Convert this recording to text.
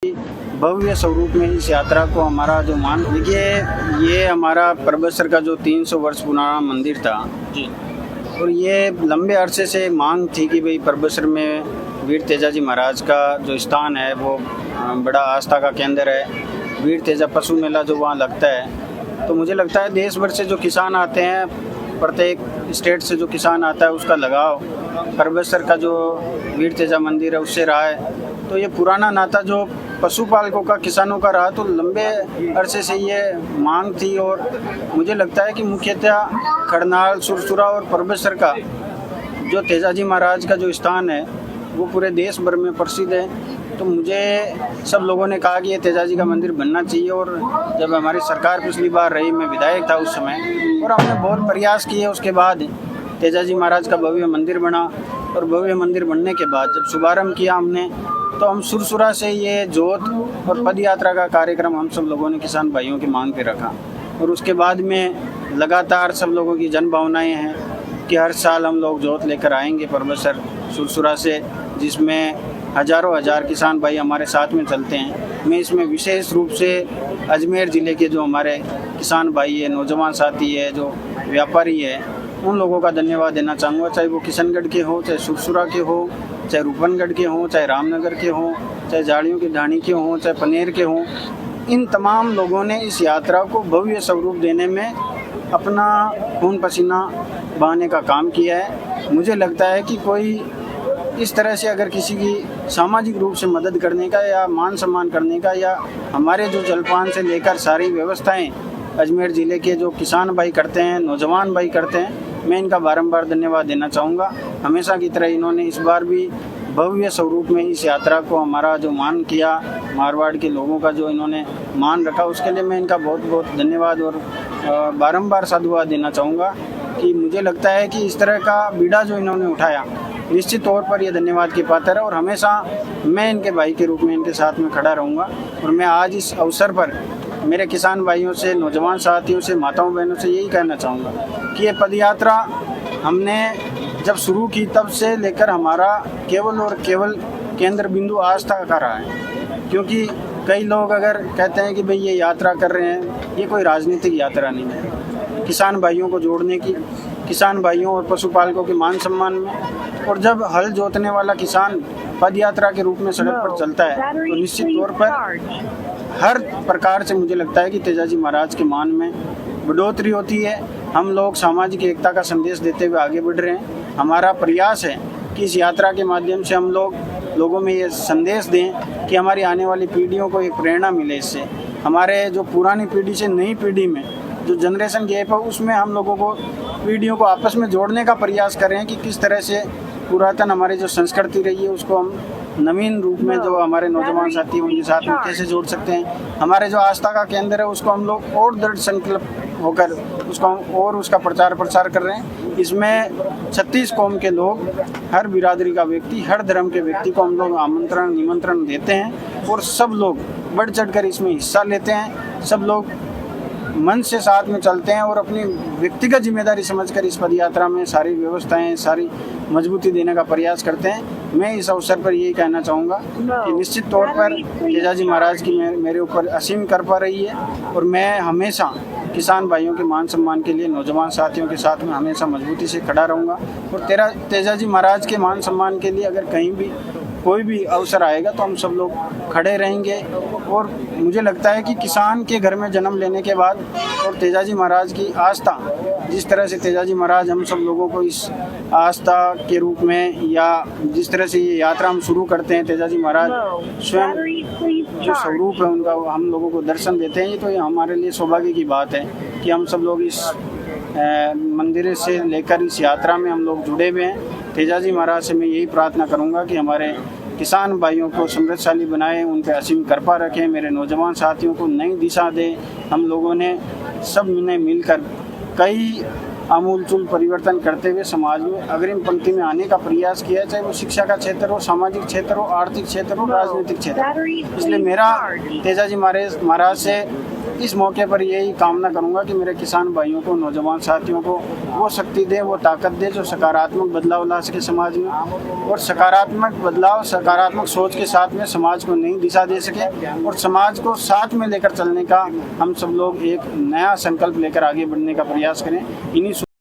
भव्य स्वरूप में इस यात्रा को हमारा जो मान देखिए, ये हमारा परबतसर का जो 300 वर्ष पुराना मंदिर था जी। और ये लंबे अरसे से मांग थी कि भाई परबतसर में वीर तेजाजी महाराज का जो स्थान है वो बड़ा आस्था का केंद्र है। वीर तेजा पशु मेला जो वहाँ लगता है, तो मुझे लगता है देश भर से जो किसान आते हैं, प्रत्येक स्टेट से जो किसान आता है उसका लगाव परबतसर का जो वीर तेजा मंदिर है उससे रहा है। तो ये पुराना नाता जो पशुपालकों का, किसानों का रहा, तो लंबे अरसे से ये मांग थी। और मुझे लगता है कि मुख्यतः करनाल, सुरसुरा और परबतसर का जो तेजाजी महाराज का जो स्थान है वो पूरे देश भर में प्रसिद्ध है। तो मुझे सब लोगों ने कहा कि ये तेजाजी का मंदिर बनना चाहिए। और जब हमारी सरकार पिछली बार रही, मैं विधायक था उस समय, और हमने बहुत प्रयास किए। उसके बाद तेजाजी महाराज का भव्य मंदिर बना और भव्य मंदिर बनने के बाद जब शुभारंभ किया हमने, तो हम सुरसुरा से ये जोत और पद यात्रा का कार्यक्रम हम सब लोगों ने किसान भाइयों की मांग पे रखा। और उसके बाद में लगातार सब लोगों की जन भावनाएँ हैं कि हर साल हम लोग जोत लेकर आएंगे परबतसर सुरसुरा से, जिसमें हजारों हजार किसान भाई हमारे साथ में चलते हैं। मैं इसमें विशेष रूप से अजमेर ज़िले के जो हमारे किसान भाई है, नौजवान साथी है, जो व्यापारी है, उन लोगों का धन्यवाद देना चाहूँगा। चाहे वो किशनगढ़ के हो, चाहे सुरसुरा के हो, चाहे रूपनगढ़ के हों, चाहे रामनगर के हों, चाहे जाड़ियों की ढाणी के हों, चाहे पनेर के हों, इन तमाम लोगों ने इस यात्रा को भव्य स्वरूप देने में अपना खून पसीना बहाने का काम किया है। मुझे लगता है कि कोई इस तरह से अगर किसी की सामाजिक रूप से मदद करने का या मान सम्मान करने का, या हमारे जो जलपान से लेकर सारी व्यवस्थाएं अजमेर ज़िले के जो किसान भाई करते हैं, नौजवान भाई करते हैं, मैं इनका बारंबार धन्यवाद देना चाहूँगा। हमेशा की तरह इन्होंने इस बार भी भव्य स्वरूप में इस यात्रा को हमारा जो मान किया, मारवाड़ के लोगों का जो इन्होंने मान रखा, उसके लिए मैं इनका बहुत बहुत धन्यवाद और बारंबार साधुवाद देना चाहूँगा। कि मुझे लगता है कि इस तरह का बीड़ा जो इन्होंने उठाया, निश्चित तौर पर ये धन्यवाद के पात्र है। और हमेशा मैं इनके भाई के रूप में इनके साथ में खड़ा रहूँगा। और मैं आज इस अवसर पर मेरे किसान भाइयों से, नौजवान साथियों से, माताओं बहनों से यही कहना चाहूँगा कि ये पदयात्रा हमने जब शुरू की तब से लेकर हमारा केवल और केवल केंद्र बिंदु आस्था का रहा है। क्योंकि कई लोग अगर कहते हैं कि भाई ये यात्रा कर रहे हैं, ये कोई राजनीतिक यात्रा नहीं है। किसान भाइयों को जोड़ने की, किसान भाइयों और पशुपालकों के मान सम्मान में। और जब हल जोतने वाला किसान पद यात्रा के रूप में सड़क पर चलता है, तो निश्चित तौर पर हर प्रकार से मुझे लगता है कि तेजाजी महाराज के मान में बढ़ोतरी होती है। हम लोग सामाजिक एकता का संदेश देते हुए आगे बढ़ रहे हैं। हमारा प्रयास है कि इस यात्रा के माध्यम से हम लोगों में ये संदेश दें कि हमारी आने वाली पीढ़ियों को एक प्रेरणा मिले। इससे हमारे जो पुरानी पीढ़ी से नई पीढ़ी में जो जनरेशन गैप है, उसमें हम लोगों को, पीढ़ियों को आपस में जोड़ने का प्रयास करें कि किस तरह से पुरातन हमारी जो संस्कृति रही है उसको हम नवीन रूप में, जो हमारे नौजवान साथी उनके साथ में कैसे जोड़ सकते हैं। हमारे जो आस्था का केंद्र है उसको हम लोग और दृढ़ संकल्प होकर उसको हम और उसका प्रचार प्रसार कर रहे हैं। इसमें 36 कौम के लोग, हर बिरादरी का व्यक्ति, हर धर्म के व्यक्ति को हम लोग आमंत्रण, निमंत्रण देते हैं और सब लोग बढ़ चढ़ कर इसमें हिस्सा लेते हैं। सब लोग मन से साथ में चलते हैं और अपनी व्यक्तिगत जिम्मेदारी समझकर इस पदयात्रा में सारी व्यवस्थाएं, सारी मजबूती देने का प्रयास करते हैं। मैं इस अवसर पर यही कहना चाहूँगा कि निश्चित तौर पर तेजाजी महाराज की मेरे ऊपर असीम कृपा रही है। और मैं हमेशा किसान भाइयों के मान सम्मान के लिए, नौजवान साथियों के साथ में हमेशा मजबूती से खड़ा रहूँगा। और तेजाजी महाराज के मान सम्मान के लिए अगर कहीं भी कोई भी अवसर आएगा तो हम सब लोग खड़े रहेंगे। और मुझे लगता है कि किसान के घर में जन्म लेने के बाद और तेजाजी महाराज की आस्था, जिस तरह से तेजाजी महाराज हम सब लोगों को इस आस्था के रूप में, या जिस तरह से ये यात्रा हम शुरू करते हैं, तेजाजी महाराज स्वयं जो स्वरूप है उनका हम लोगों को दर्शन देते हैं, तो ये हमारे लिए सौभाग्य की बात है कि हम सब लोग इस मंदिर से लेकर इस यात्रा में हम लोग जुड़े हुए हैं। तेजाजी महाराज से मैं यही प्रार्थना करूंगा कि हमारे किसान भाइयों को समृद्धशाली बनाए, उन पर असीम कृपा रखें, मेरे नौजवान साथियों को नई दिशा दें। हम लोगों ने सब ने मिलकर कई आमूलचूल परिवर्तन करते हुए समाज में अग्रिम पंक्ति में आने का प्रयास किया है, चाहे वो शिक्षा का क्षेत्र हो, सामाजिक क्षेत्र हो, आर्थिक क्षेत्र हो, राजनीतिक क्षेत्र। इसलिए मेरा तेजाजी महाराज से इस मौके पर यही कामना करूंगा कि मेरे किसान भाइयों को, नौजवान साथियों को वो शक्ति दे, वो ताकत दे जो सकारात्मक बदलाव ला सके समाज में, और सकारात्मक बदलाव, सकारात्मक सोच के साथ में समाज को नई दिशा दे सके, और समाज को साथ में लेकर चलने का हम सब लोग एक नया संकल्प लेकर आगे बढ़ने का प्रयास करें। इन्हीं